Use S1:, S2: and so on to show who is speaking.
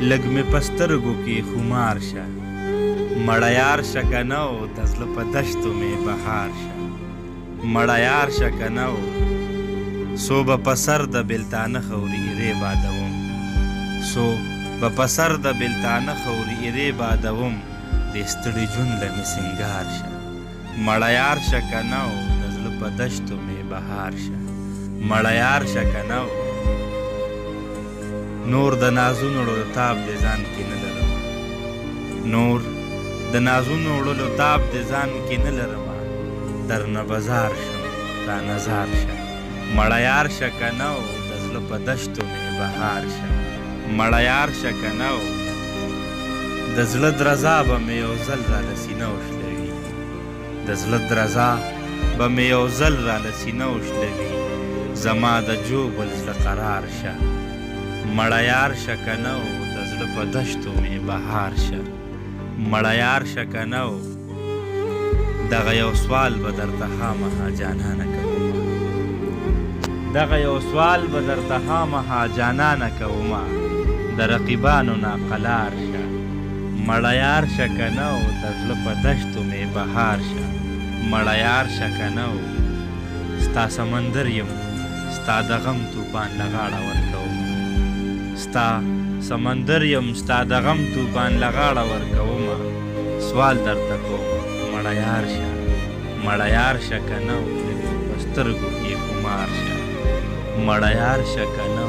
S1: لږ مې په سترګو کې خمار شه، مړه یار شه که نه و د زړه په دشتو مې بهار شه. مړه یار شه که نه و څو به په سر د بېلتانه خوري ایرې بادوم، څو به په سر د بېلتانه خوري ایرې بادوم، د ستړي ژوند له مې سینګار شه. مړه یار شه که نه و د زړه په دشتو مې بهار شه. مړه یار شه که نه و نور د نازونو وړلو تاب دې ځان کې نه لرم، نور د نازونو وړلو تاب دې ځان کې نه لرم، درنه بازار شم را نظار شه. مړه یار شه که نه و د زړه په دشتو مې بهار شه. مړه یار شه که نه و د زړه درزا به مې یو ځل راله سینه وشلوي، د زړه درزا به مې یو ځل راله سینه وشلوي، زما د جوبل زړه قرار شه. مړه یار شه که نه و د زړه په دشتو مې بهار شه. مړه یار شه که نه و دغه یو سوال به درته خامخا جانانه کومه، دغه یو سوال به درته خامخا جانانه کومه، د رقیبانو نه قلار شه. مړه یار شه که نه و د زړه په دشتو مې بهار شه. مړه یار شه که نه و ستا سمندر یم ستا د غم توپان له غاړه ورکوم، ستا سمندر یم ستا د غم توپان له غاړه ورکومه، سوال درته کوم مړه یار شه. مړه یار شه که نه و په سترګو کې خمار شه. مړه یار شه که نه